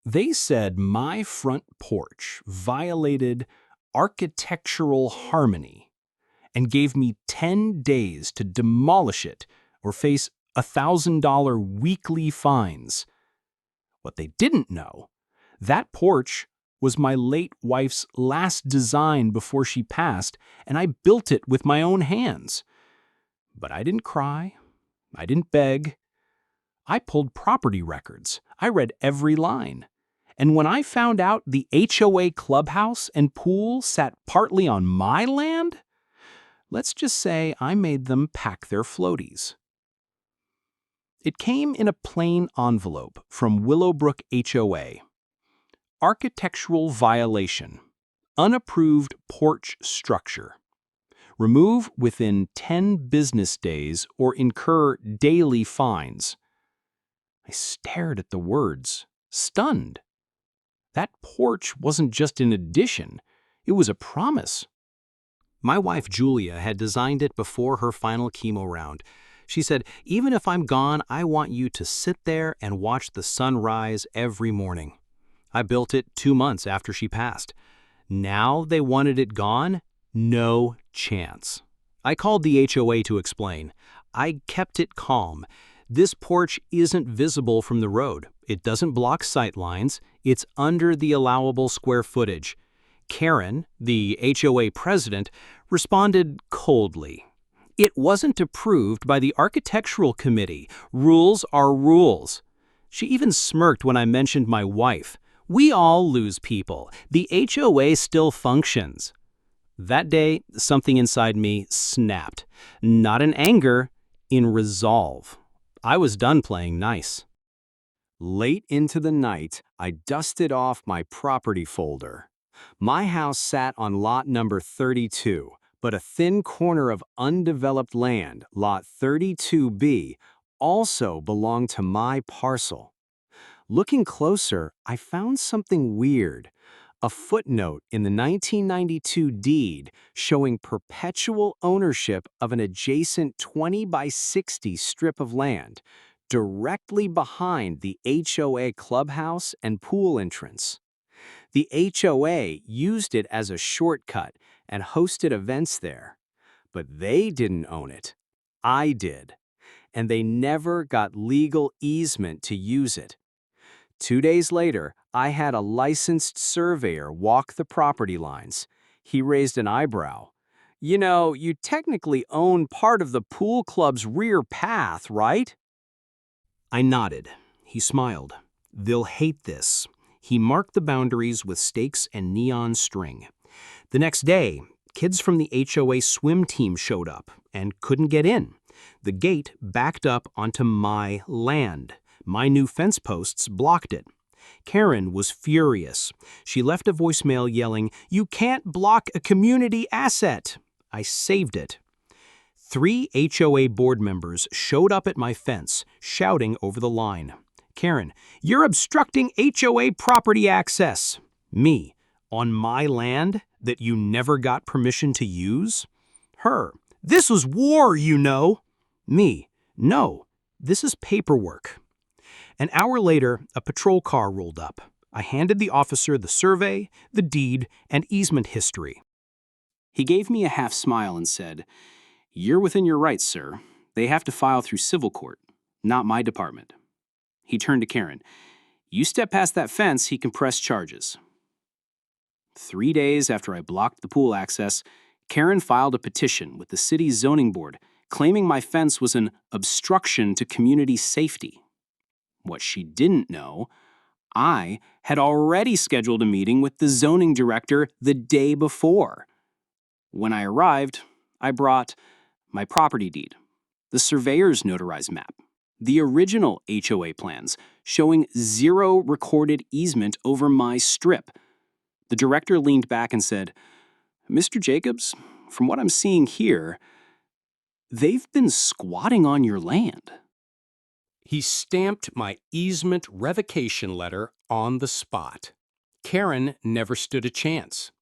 They said my front porch violated architectural harmony and gave me 10 days to demolish it or face $1,000 weekly fines. What they didn't know, that porch was my late wife's last design before she passed, and I built it with my own hands. But I didn't cry. I didn't beg. I pulled property records. I read every line. And when I found out the HOA clubhouse and pool sat partly on my land, let's just say I made them pack their floaties. It came in a plain envelope from Willowbrook HOA. Architectural violation. Unapproved porch structure. Remove within 10 business days or incur daily fines. I stared at the words, stunned. That porch wasn't just an addition, it was a promise. My wife Julia had designed it before her final chemo round. She said, "Even if I'm gone, I want you to sit there and watch the sun rise every morning." I built it 2 months after she passed. Now they wanted it gone? No chance. I called the HOA to explain. I kept it calm. This porch isn't visible from the road. It doesn't block sight lines. It's under the allowable square footage. Karen, the HOA president, responded coldly. It wasn't approved by the architectural committee. Rules are rules. She even smirked when I mentioned my wife. We all lose people. The HOA still functions. That day, something inside me snapped. Not in anger, in resolve. I was done playing nice. Late into the night, I dusted off my property folder. My house sat on lot number 32, but a thin corner of undeveloped land, lot 32B, also belonged to my parcel. Looking closer, I found something weird. A footnote in the 1992 deed showing perpetual ownership of an adjacent 20 by 60 strip of land, directly behind the HOA clubhouse and pool entrance. The HOA used it as a shortcut and hosted events there. But they didn't own it. I did. And they never got legal easement to use it. 2 days later, I had a licensed surveyor walk the property lines. He raised an eyebrow. "You know, you technically own part of the pool club's rear path, right?" I nodded. He smiled. "They'll hate this." He marked the boundaries with stakes and neon string. The next day, kids from the HOA swim team showed up and couldn't get in. The gate backed up onto my land. My new fence posts blocked it. Karen was furious. She left a voicemail yelling, "You can't block a community asset." I saved it. 3 HOA board members showed up at my fence, shouting over the line. Karen, "You're obstructing HOA property access." Me, "On my land that you never got permission to use?" Her, "This was war, you know." Me, "No, this is paperwork." An hour later, a patrol car rolled up. I handed the officer the survey, the deed, and easement history. He gave me a half smile and said, "You're within your rights, sir. They have to file through civil court, not my department." He turned to Karen. "You step past that fence, he can press charges." 3 days after I blocked the pool access, Karen filed a petition with the city's zoning board claiming my fence was an obstruction to community safety. What she didn't know, I had already scheduled a meeting with the zoning director the day before. When I arrived, I brought my property deed, the surveyor's notarized map, the original HOA plans showing 0 recorded easement over my strip. The director leaned back and said, "Mr. Jacobs, from what I'm seeing here, they've been squatting on your land." He stamped my easement revocation letter on the spot. Karen never stood a chance.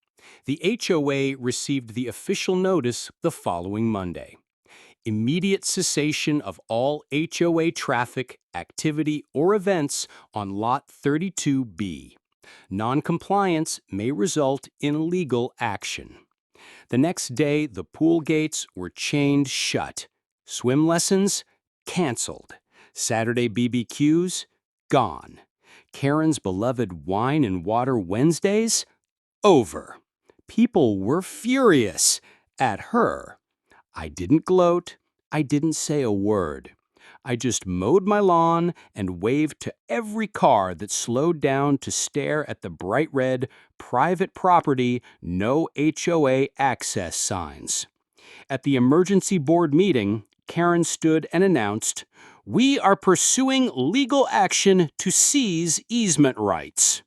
The HOA received the official notice the following Monday. Immediate cessation of all HOA traffic, activity, or events on Lot 32B. Noncompliance may result in legal action. The next day, the pool gates were chained shut. Swim lessons? Canceled. Saturday BBQs? Gone. Karen's beloved wine and water Wednesdays? Over. People were furious at her. I didn't gloat. I didn't say a word. I just mowed my lawn and waved to every car that slowed down to stare at the bright red, private property, no HOA access signs. At the emergency board meeting, Karen stood and announced, "We are pursuing legal action to seize easement rights,"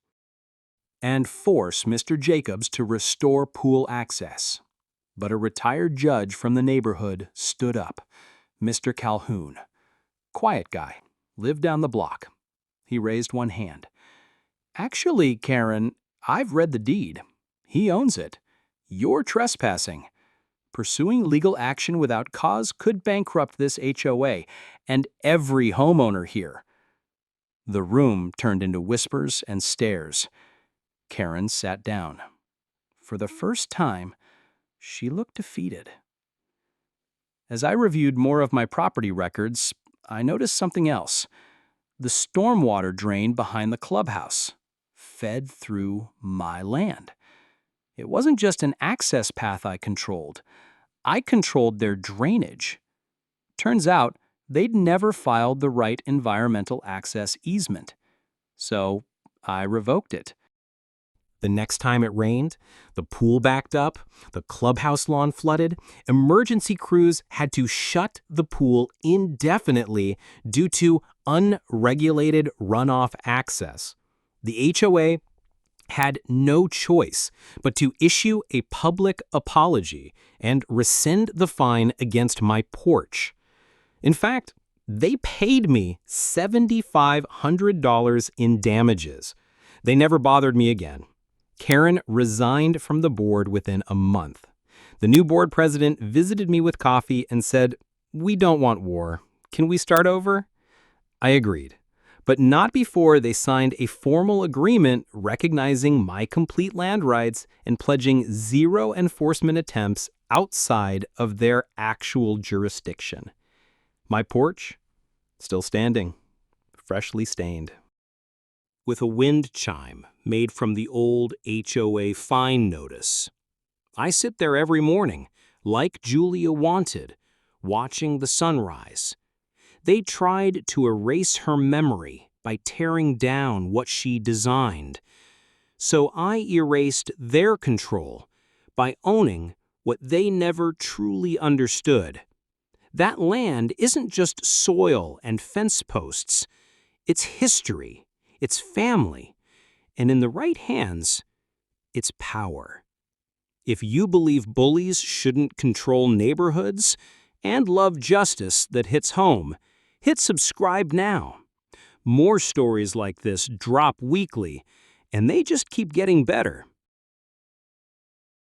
and force Mr. Jacobs to restore pool access. But a retired judge from the neighborhood stood up, Mr. Calhoun. Quiet guy, lived down the block. He raised one hand. "Actually, Karen, I've read the deed. He owns it. You're trespassing. Pursuing legal action without cause could bankrupt this HOA and every homeowner here." The room turned into whispers and stares. Karen sat down. For the first time, she looked defeated. As I reviewed more of my property records, I noticed something else. The stormwater drain behind the clubhouse fed through my land. It wasn't just an access path I controlled their drainage. Turns out, they'd never filed the right environmental access easement. So I revoked it. The next time it rained, the pool backed up, the clubhouse lawn flooded, emergency crews had to shut the pool indefinitely due to unregulated runoff access. The HOA had no choice but to issue a public apology and rescind the fine against my porch. In fact, they paid me $7,500 in damages. They never bothered me again. Karen resigned from the board within a month. The new board president visited me with coffee and said, "We don't want war. Can we start over?" I agreed, but not before they signed a formal agreement recognizing my complete land rights and pledging zero enforcement attempts outside of their actual jurisdiction. My porch, still standing, freshly stained. With a wind chime made from the old HOA fine notice. I sit there every morning, like Julia wanted, watching the sunrise. They tried to erase her memory by tearing down what she designed. So I erased their control by owning what they never truly understood. That land isn't just soil and fence posts. It's history. It's family, and in the right hands, it's power. If you believe bullies shouldn't control neighborhoods and love justice that hits home, hit subscribe now. More stories like this drop weekly, and they just keep getting better.